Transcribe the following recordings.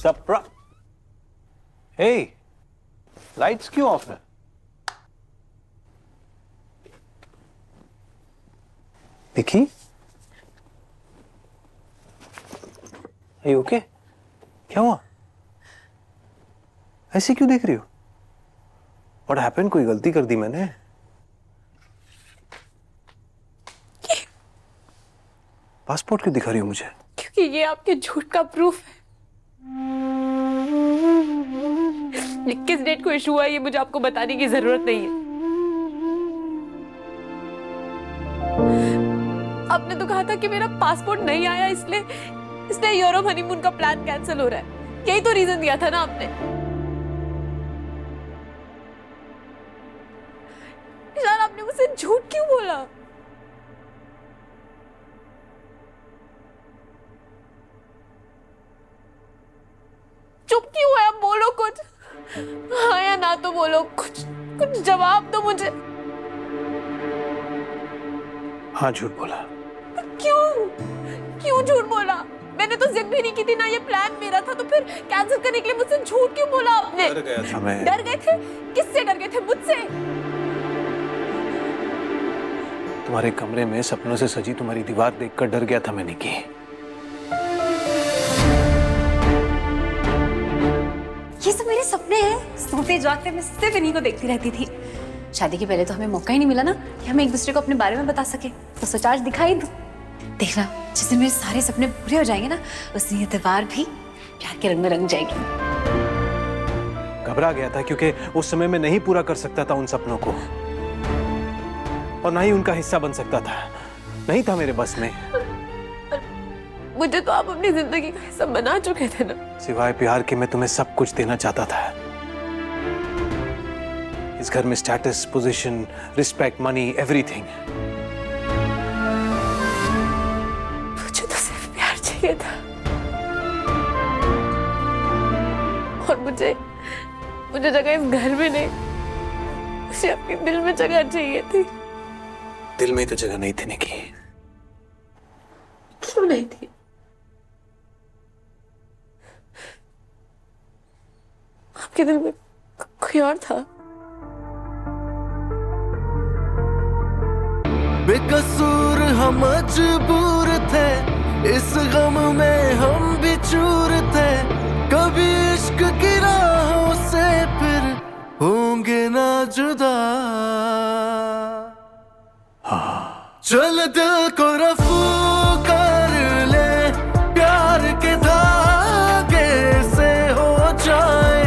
Surprise. हे, lights क्यों of है? देखी? Are you okay? क्या हुआ? ऐसे क्यों देख रही हो? What happened? कोई गलती कर दी मैंने? पासपोर्ट क्यों दिखा रही हो मुझे? क्योंकि ये आपके झूठ का प्रूफ है। किस डेट को इशू हुआ ये मुझे आपको बताने की जरूरत नहीं है। आपने तो कहा था कि मेरा पासपोर्ट नहीं आया इसलिए यूरोप हनीमून का प्लान कैंसिल हो रहा है। यही तो रीजन दिया था ना आपने। यार आपने मुझसे झूठ क्यों बोला? चुप क्यों है? आप बोलो कुछ। हाँ या ना तो बोलो, कुछ जवाब दो मुझे। हाँ झूठ बोला। क्यों झूठ बोला? मैंने तो जिद भी नहीं की थी ना, ये प्लान मेरा था, तो फिर कैंसिल करने के लिए मुझसे झूठ क्यों बोला आपने? डर गया था मैं। डर गए थे? किससे डर गए थे? मुझसे? तुम्हारे कमरे में सपनों से सजी तुम्हारी दीवार देखकर डर गया था मैंने की। ये सब मेरे सपने हैं। सोते जागते मैं सिर्फ इन्हीं को देखती रहती थी। शादी के पहले तो हमें मौका ही नहीं मिला ना कि हम एक दूसरे को अपने बारे में बता सके, तो सोचा आज दिखाई दूं। देखना जिस दिन मेरे सारे सपने पूरे हो जाएंगे ना, उस दिन ये दीवार भी प्यार के रंग में रंग जाएगी। घबरा गया था क्योंकि उस समय मैं नहीं पूरा कर सकता था उन सपनों को, और ना ही उनका हिस्सा बन सकता था। नहीं था मेरे बस में। मुझे तो आप अपनी जिंदगी का हिस्सा बना चुके थे ना। सिवाय प्यार के मैं तुम्हें सब कुछ देना चाहता था। इस घर में status, position, respect, money, everything. मुझे तो सिर्फ प्यार चाहिए था, और मुझे जगह इस घर में नहीं, मुझे अपने दिल में जगह चाहिए थी। दिल में तो जगह नहीं थी निकी। क्यों नहीं थी? आपके दिल में कोई और था? बेकसूर हम मजबूर थे, इस गम में हम भी चूर थे। कभी इश्क की राहों से फिर होंगे ना जुदा। चल दिल को रफू कर ले, प्यार के धागे से हो जाए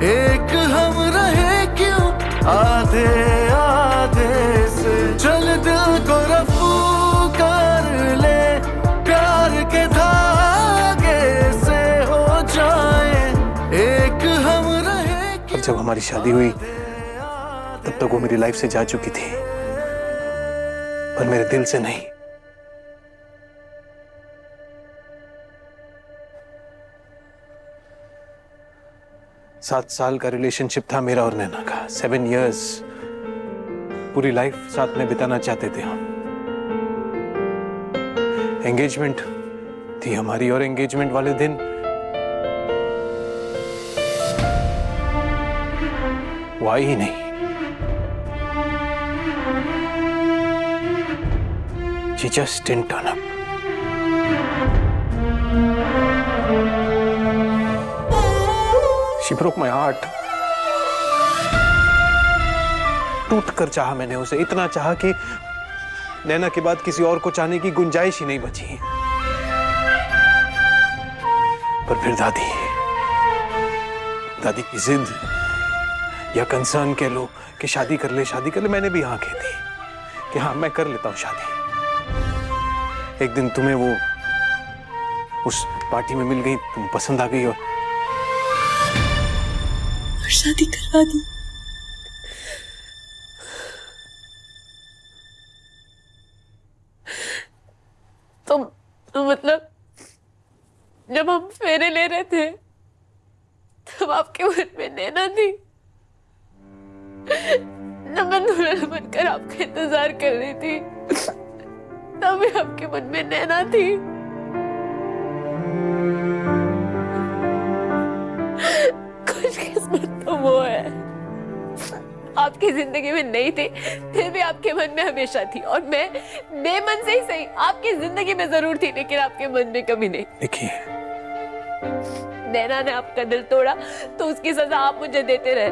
एक, हम रहे क्यों आधे आधे से। चल दिल को रफू कर ले, प्यार के धागे से हो जाए एक, हम रहे क्यों। जब हमारी शादी हुई तब तक वो मेरी लाइफ से जा चुकी थी, पर मेरे दिल से नहीं। सात साल का रिलेशनशिप था मेरा और नैना का। 7 years, पूरी लाइफ साथ में बिताना चाहते थे हम। एंगेजमेंट थी हमारी, और एंगेजमेंट वाले दिन वो आई ही नहीं। She just didn't turn up. She broke my heart. टूट कर चाहा मैंने उसे, इतना चाहा कि नैना के बाद किसी और को चाहने की गुंजाइश ही नहीं बची। पर फिर दादी की जिद या कंसर्न कह लो कि शादी कर ले, मैंने भी हाँ कह दी कि हाँ मैं कर लेता हूं शादी। एक दिन तुम्हें वो उस पार्टी में मिल गई, तुम पसंद आ गई और शादी करवा दी। तो मतलब जब हम फेरे ले रहे थे तब आपके मन में नैना थी? जब मैं दुल्हन बनकर आपका इंतजार कर रही थी तभी आपके मन में नैना थी? आपकी जिंदगी में नहीं थे, फिर भी आपके मन में हमेशा थी। और मैं बेमन से ही सही, आपकी जिंदगी में जरूर थी, लेकिन आपके मन में कभी नहीं। देखिए, नैना ने आपका दिल तोड़ा तो उसकी सजा आप मुझे देते रहे।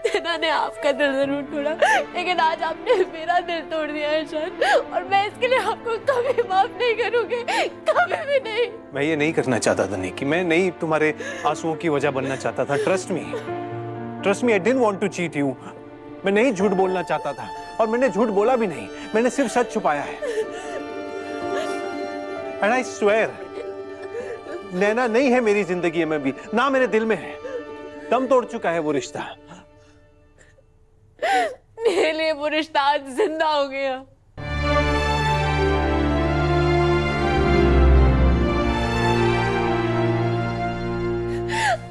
नैना ने आपका दिल जरूर तोड़ा, लेकिन आज आपने मेरा दिल तोड़ दिया है ईशान, और मैं इसके लिए आपको कभी माफ नहीं करूंगी, कभी भी नहीं। मैं ये नहीं करना चाहता था निकी, मैं नहीं तुम्हारे आंसुओं की वजह बनना चाहता था। Trust me, I didn't want to cheat you. मैं नहीं झूठ बोलना चाहता था, और मैंने झूठ बोला भी नहीं, मैंने सिर्फ सच छुपाया है। एंड आई स्वेयर, नैना नहीं है मेरी जिंदगी में भी, ना मेरे दिल में है। दम तोड़ चुका है वो रिश्ता। मेरे लिए वो रिश्ता आज जिंदा हो गया।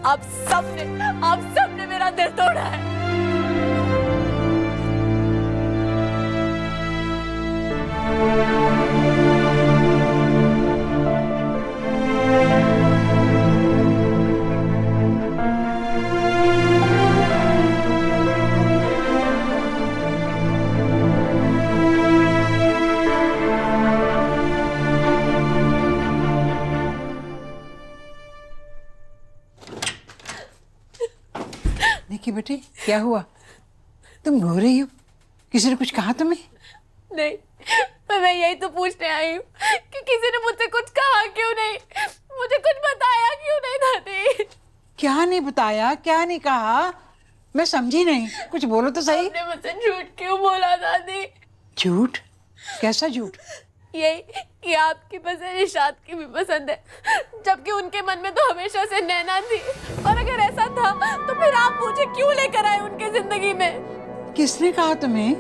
आप सबने मेरा दिल तोड़ा है। निकी बेटे, क्या हुआ? तुम रो रही हो? किसी ने कुछ कहा तुम्हें? नहीं, पर मैं यही तो पूछने आई हूँ कि किसी ने मुझसे कुछ कहा क्यों नहीं, मुझे कुछ बताया क्यों नहीं दादी? क्या नहीं बताया, क्या नहीं कहा? मैं समझी नहीं, कुछ बोलो तो सही। आपने मुझसे झूठ क्यों बोला दादी? झूठ? कैसा झूठ? यही कि आपकी पसंद इशाद की भी पसंद है, जबकि उनके मन में तो हमेशा से नैना थी। और अगर ऐसा था तो फिर आप मुझे क्यों लेकर आए उनके जिंदगी में? किसने कहा तुम्हें?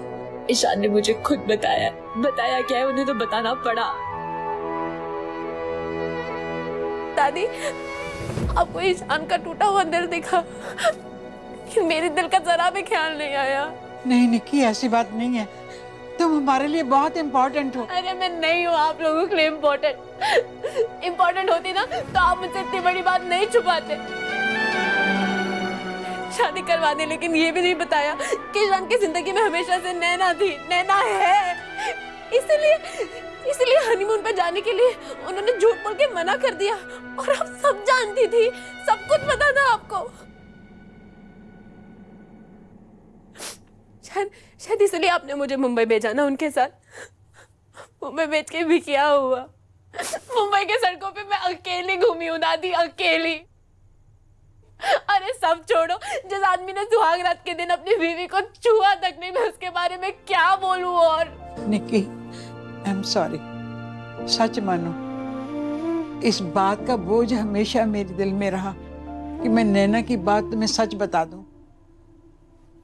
ईशान ने मुझे खुद बताया क्या है, उन्हें तो बताना पड़ा। दादी, आपको ईशान का टूटा हुआ दिल दिखा, मेरे दिल का जरा भी ख्याल नहीं आया। नहीं निकी, ऐसी बात नहीं है, तुम हमारे लिए बहुत इम्पोर्टेंट हो। अरे मैं नहीं हूँ आप लोगों के लिए इम्पोर्टेंट होती ना तो आप मुझसे इतनी बड़ी बात नहीं छुपाते। शादी करवा दे, लेकिन ये भी नहीं बताया कि ईशान की जिंदगी में हमेशा से नैना थी, नैना है। इसलिए हनीमून पे जाने के लिए उन्होंने झूठ बोल के मना कर दिया, और आप सब जानती थी, सब कुछ पता था आपको। शायद इसलिए आपने मुझे मुंबई भेजा ना उनके साथ। मुंबई भेज के भी क्या हुआ? मुंबई के सड़कों पे मैं अकेली घूमी हूँ दादी, अकेली। अरे सब छोड़ो, जिस आदमी ने सुहाग रात के दिन अपनी बीवी को छुआ तक नहीं, मैं उसके बारे में क्या बोलूं? और निकी, आई एम सॉरी, सच मानो इस बात का बोझ हमेशा मेरे दिल में रहा कि मैं नैना की बात तुम्हें सच बता दूं।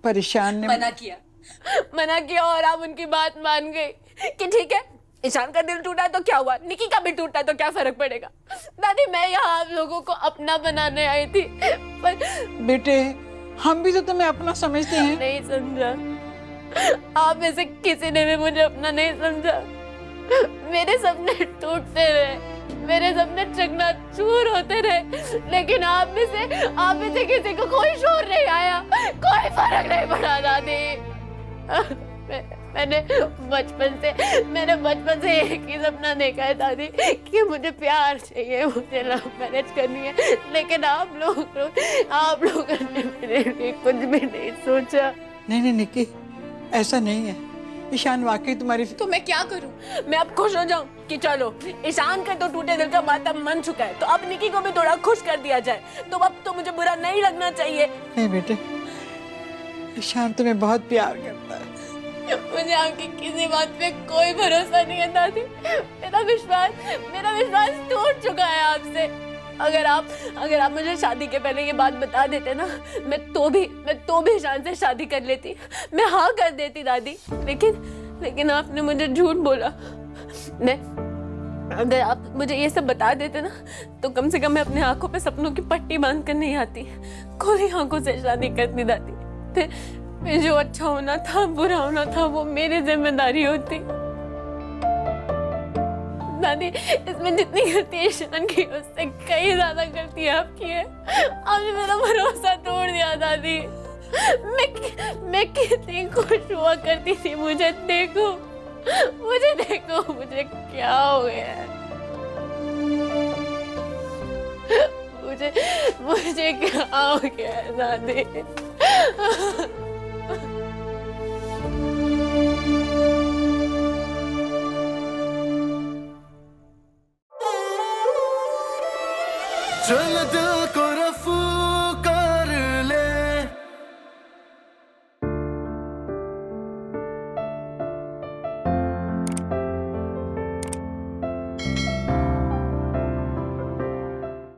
परेशान ने मना किया और आप उनकी बात मान गए कि ठीक है, ईशान का दिल टूटा है तो क्या हुआ, निकी का भी टूटा है तो क्या फर्क पड़ेगा? दादी, मैं यहाँ आप लोगों को अपना बनाने आई थी, पर बेटे हम भी तो तुम्हें अपना समझते हैं। नहीं समझा, आप में से किसी ने भी मुझे अपना नहीं समझा। मेरे सपने टूटते रहे, मेरे सपने चकनाचूर होते रहे, लेकिन आप में से किसी को कोई शोर नहीं आया, कोई फर्क नहीं पड़ा दादी। मैंने बचपन से एक ही सपना देखा है दादी कि मुझे प्यार चाहिए, मुझे लव मैरिज करनी है, लेकिन आप लोगों ने मेरे लिए कुछ भी नहीं सोचा। नहीं निकी, ऐसा नहीं है। ईशान वाकई तुम्हारी तो मैं क्या करूं? मैं अब खुश हो जाऊं कि चलो ईशान का तो टूटे दिल का माता मन चुका है, तो अब निकी को भी थोड़ा खुश कर दिया जाए, तो अब तो मुझे बुरा नहीं लगना चाहिए। नहीं बेटे, ईशान तुम्हें बहुत प्यार करता है। मुझे आपकी किसी बात पे कोई भरोसा नहीं है दादी। मेरा विश्वास टूट चुका है आपसे। अगर आप मुझे शादी के पहले ये बात बता देते ना, मैं तो भी ईशान से शादी कर लेती, मैं हाँ कर देती दादी। लेकिन आपने मुझे झूठ बोला। अगर आप मुझे ये सब बता देते ना, तो कम से कम मैं अपने आंखों पे सपनों की पट्टी बांध कर नहीं आती, खुली आंखों से शादी करती दादी। फिर जो अच्छा होना था, बुरा होना था, वो मेरी जिम्मेदारी होती। दादी, इसमें जितनी गलती ईशान की, उससे कई ज्यादा गलती आपकी है। आपने मेरा भरोसा तोड़ दिया दादी। मैं कितनी खुश हुआ करती थी। मुझे देखो, मुझे क्या हो गया है। मुझे क्या हो गया है दादी।